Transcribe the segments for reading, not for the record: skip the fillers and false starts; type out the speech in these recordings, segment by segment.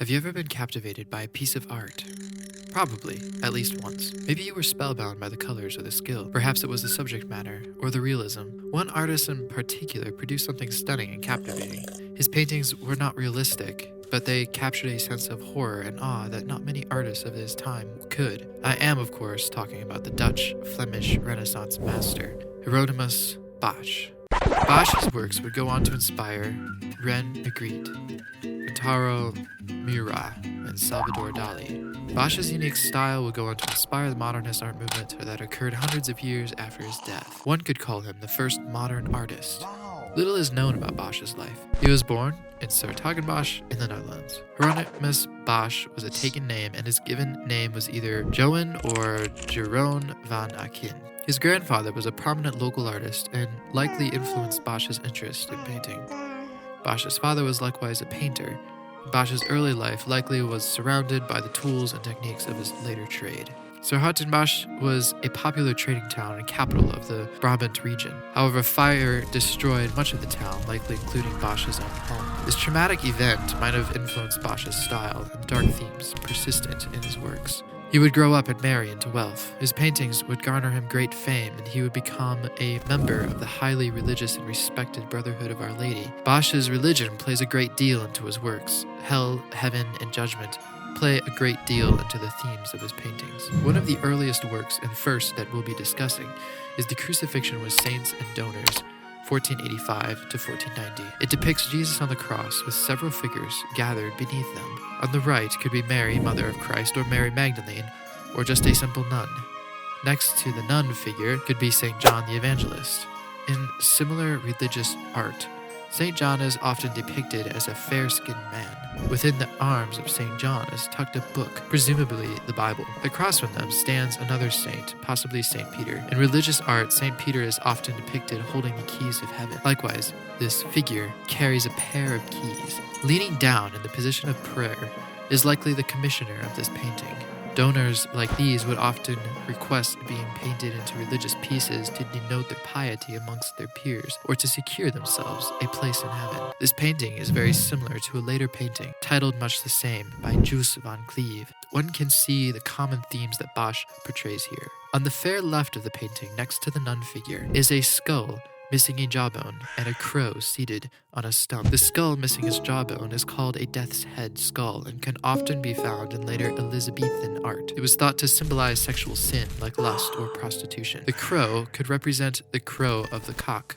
Have you ever been captivated by a piece of art? Probably, at least once. Maybe you were spellbound by the colors or the skill. Perhaps it was the subject matter, or the realism. One artist in particular produced something stunning and captivating. His paintings were not realistic, but they captured a sense of horror and awe that not many artists of his time could. I am, of course, talking about the Dutch, Flemish Renaissance master, Hieronymus Bosch. Bosch's works would go on to inspire René Magritte, Taro Murat, and Salvador Dali. Bosch's unique style would go on to inspire the modernist art movement that occurred hundreds of years after his death. One could call him the first modern artist. Little is known about Bosch's life. He was born in 's-Hertogenbosch in the Netherlands. Hieronymus Bosch was a taken name, and his given name was either Johan or Jerome van Aken. His grandfather was a prominent local artist and likely influenced Bosch's interest in painting. Bosch's father was likewise a painter. Bosch's early life likely was surrounded by the tools and techniques of his later trade. 's-Hertogenbosch was a popular trading town and capital of the Brabant region. However, fire destroyed much of the town, likely including Bosch's own home. This traumatic event might have influenced Bosch's style, and dark themes persistent in his works. He would grow up and marry into wealth. His paintings would garner him great fame, and he would become a member of the highly religious and respected Brotherhood of Our Lady. Bosch's religion plays a great deal into his works. Hell, heaven, and judgment play a great deal into the themes of his paintings. One of the earliest works, and first that we'll be discussing, is the Crucifixion with Saints and Donors, 1485 to 1490. It depicts Jesus on the cross with several figures gathered beneath them. On the right could be Mary, Mother of Christ, or Mary Magdalene, or just a simple nun. Next to the nun figure could be St. John the Evangelist. In similar religious art, St. John is often depicted as a fair-skinned man. Within the arms of St. John is tucked a book, presumably the Bible. Across from them stands another saint, possibly St. Peter. In religious art, St. Peter is often depicted holding the keys of heaven. Likewise, this figure carries a pair of keys. Leaning down in the position of prayer is likely the commissioner of this painting. Donors like these would often request being painted into religious pieces to denote their piety amongst their peers, or to secure themselves a place in heaven. This painting is very similar to a later painting, titled much the same, by Jules van Cleve. One can see the common themes that Bosch portrays here. On the fair left of the painting, next to the nun figure, is a skull missing a jawbone, and a crow seated on a stump. The skull missing its jawbone is called a death's head skull and can often be found in later Elizabethan art. It was thought to symbolize sexual sin, like lust or prostitution. The crow could represent the crow of the cock,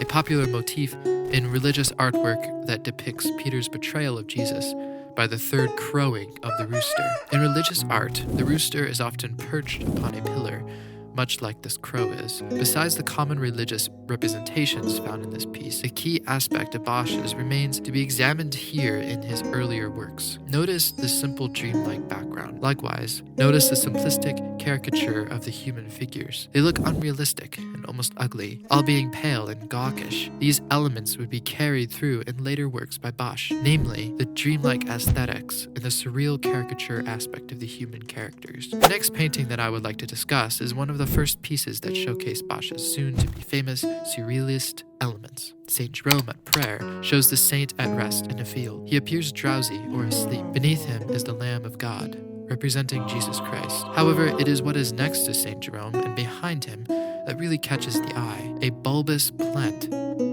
a popular motif in religious artwork that depicts Peter's betrayal of Jesus by the third crowing of the rooster. In religious art, the rooster is often perched upon a pillar, much like this crow is. Besides the common religious representations found in this piece, a key aspect of Bosch's remains to be examined here in his earlier works. Notice the simple dreamlike background. Likewise, notice the simplistic caricature of the human figures. They look unrealistic and almost ugly, all being pale and gawkish. These elements would be carried through in later works by Bosch, namely the dreamlike aesthetics and the surreal caricature aspect of the human characters. The next painting that I would like to discuss is one of the first pieces that showcase Bosch's soon-to-be famous surrealist elements. St. Jerome at prayer shows the saint at rest in a field. He appears drowsy or asleep. Beneath him is the Lamb of God, representing Jesus Christ. However, it is what is next to St. Jerome and behind him that really catches the eye. A bulbous plant,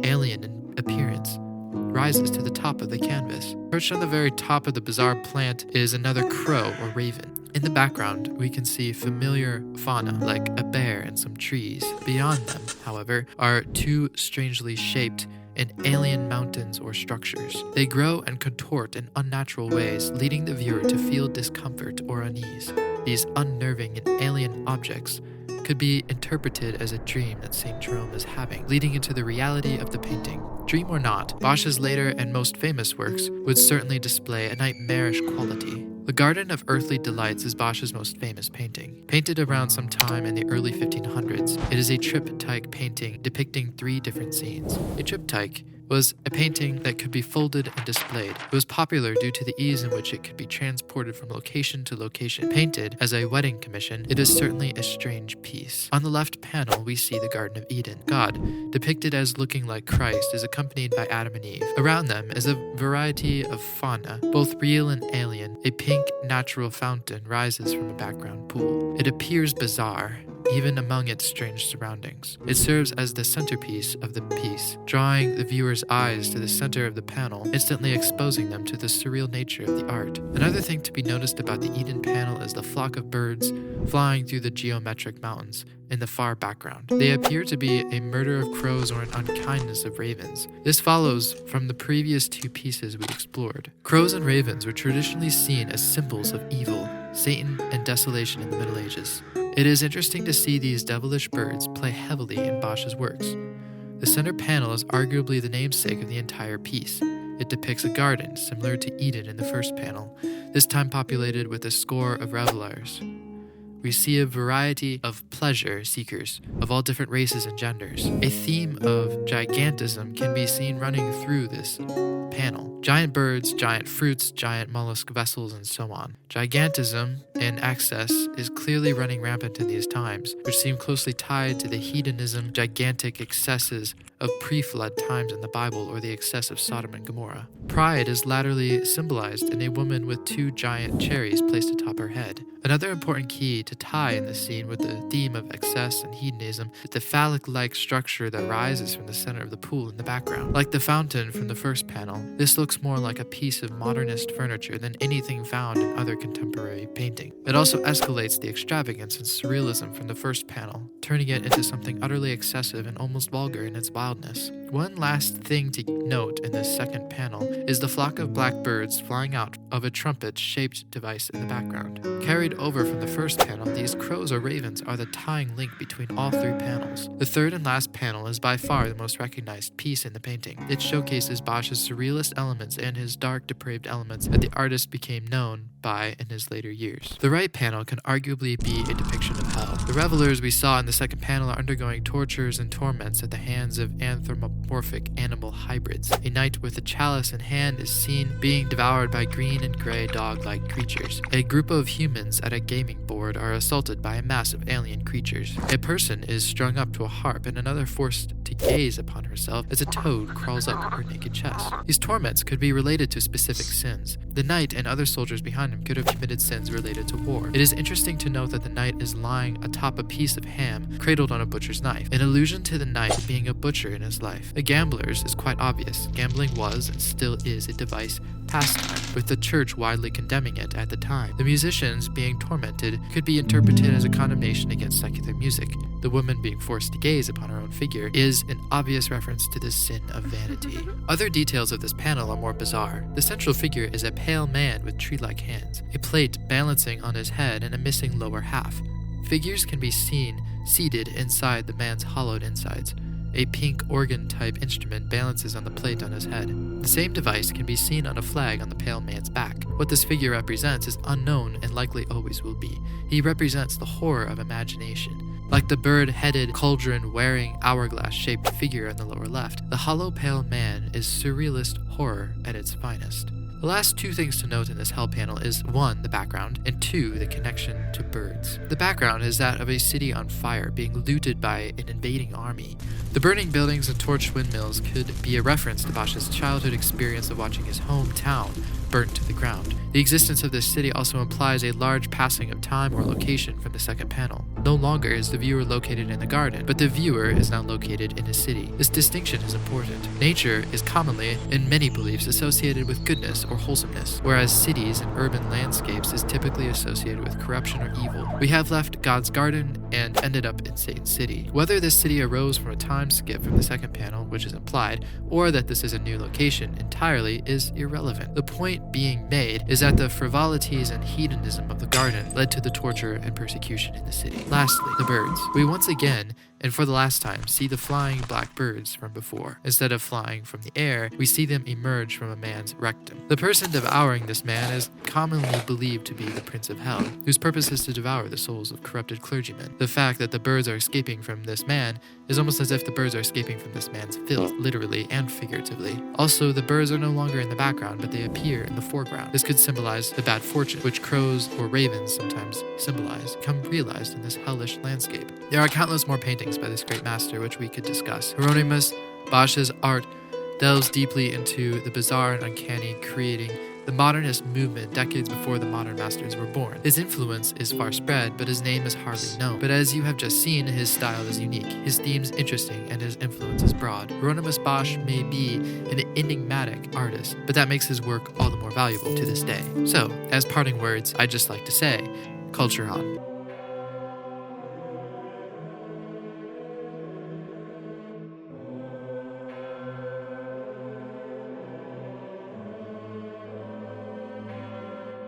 alien in appearance, rises to the top of the canvas. Perched on the very top of the bizarre plant is another crow or raven. In the background, we can see familiar fauna like a bear and some trees. Beyond them, however, are two strangely shaped and alien mountains or structures. They grow and contort in unnatural ways, leading the viewer to feel discomfort or unease. These unnerving and alien objects could be interpreted as a dream that St. Jerome is having, leading into the reality of the painting. Dream or not, Bosch's later and most famous works would certainly display a nightmarish quality. The Garden of Earthly Delights is Bosch's most famous painting. Painted around some time in the early 1500s, it is a triptych painting depicting 3 different scenes. A triptych was a painting that could be folded and displayed. It was popular due to the ease in which it could be transported from location to location. Painted as a wedding commission, it is certainly a strange piece. On the left panel, we see the Garden of Eden. God, depicted as looking like Christ, is accompanied by Adam and Eve. Around them is a variety of fauna, both real and alien. A pink natural fountain rises from a background pool. It appears bizarre, even among its strange surroundings. It serves as the centerpiece of the piece, drawing the viewer's eyes to the center of the panel, instantly exposing them to the surreal nature of the art. Another thing to be noticed about the Eden panel is the flock of birds flying through the geometric mountains in the far background. They appear to be a murder of crows or an unkindness of ravens. This follows from the previous two pieces we explored. Crows and ravens were traditionally seen as symbols of evil, Satan, and desolation in the Middle Ages. It is interesting to see these devilish birds play heavily in Bosch's works. The center panel is arguably the namesake of the entire piece. It depicts a garden similar to Eden in the first panel, this time populated with a score of revelers. We see a variety of pleasure seekers of all different races and genders. A theme of gigantism can be seen running through this panel. Giant birds, giant fruits, giant mollusk vessels, and so on. Gigantism in excess is clearly running rampant in these times, which seem closely tied to the hedonism, gigantic excesses of pre-flood times in the Bible or the excess of Sodom and Gomorrah. Pride is latterly symbolized in a woman with two giant cherries placed atop her head. Another important key to tie in the scene with the theme of excess and hedonism is the phallic-like structure that rises from the center of the pool in the background. Like the fountain from the first panel, this looks more like a piece of modernist furniture than anything found in other contemporary painting. It also escalates the extravagance and surrealism from the first panel, turning it into something utterly excessive and almost vulgar in its wildness. One last thing to note in this second panel is the flock of black birds flying out of a trumpet-shaped device in the background. Carried over from the first panel, these crows or ravens are the tying link between all three panels. The third and last panel is by far the most recognized piece in the painting. It showcases Bosch's surrealist elements and his dark, depraved elements that the artist became known by in his later years. The right panel can arguably be a depiction of hell. The revelers we saw in the second panel are undergoing tortures and torments at the hands of anthropomorphic animal hybrids. A knight with a chalice in hand is seen being devoured by green and gray dog-like creatures. A group of humans at a gaming board are assaulted by a mass of alien creatures. A person is strung up to a harp and another forced to gaze upon herself as a toad crawls up her naked chest. These torments could be related to specific sins. The knight and other soldiers behind him could have committed sins related to war. It is interesting to note that the knight is lying atop a piece of ham cradled on a butcher's knife, an allusion to the knight being a butcher in his life. The gamblers is quite obvious. Gambling was and still is a device pastime, with the church widely condemning it at the time. The musicians being tormented could be interpreted as a condemnation against secular music. The woman being forced to gaze upon her own figure is an obvious reference to the sin of vanity. Other details of this panel are more bizarre. The central figure is a pale man with tree-like hands, a plate balancing on his head and a missing lower half. Figures can be seen seated inside the man's hollowed insides. A pink organ-type instrument balances on the plate on his head. The same device can be seen on a flag on the pale man's back. What this figure represents is unknown and likely always will be. He represents the horror of imagination. Like the bird-headed, cauldron-wearing, hourglass-shaped figure on the lower left, the hollow pale man is surrealist horror at its finest. The last two things to note in this hell panel is 1, the background, and 2, the connection to birds. The background is that of a city on fire being looted by an invading army. The burning buildings and torched windmills could be a reference to Bosch's childhood experience of watching his hometown burnt to the ground. The existence of this city also implies a large passing of time or location from the second panel. No longer is the viewer located in the garden, but the viewer is now located in a city. This distinction is important. Nature is commonly, in many beliefs, associated with goodness or wholesomeness, whereas cities and urban landscapes is typically associated with corruption or evil. We have left God's garden and ended up in Satan's city. Whether this city arose from a time skip from the second panel, which is implied, or that this is a new location entirely, is irrelevant. The point being made is that the frivolities and hedonism of the garden led to the torture and persecution in the city. Lastly, the birds. We once again and for the last time see the flying black birds from before. Instead of flying from the air, we see them emerge from a man's rectum. The person devouring this man is commonly believed to be the Prince of Hell, whose purpose is to devour the souls of corrupted clergymen. The fact that the birds are escaping from this man is almost as if the birds are escaping from this man's filth, literally and figuratively. Also, the birds are no longer in the background, but they appear in the foreground. This could symbolize the bad fortune, which crows or ravens sometimes symbolize, become realized in this hellish landscape. There are countless more paintings by this great master which we could discuss. Hieronymus Bosch's art delves deeply into the bizarre and uncanny, creating the modernist movement decades before the modern masters were born. His influence is far spread, but his name is hardly known. But as you have just seen, his style is unique, his themes interesting, and his influence is broad. Hieronymus Bosch may be an enigmatic artist, but that makes his work all the more valuable to this day. So, as parting words, I'd just like to say, culture on.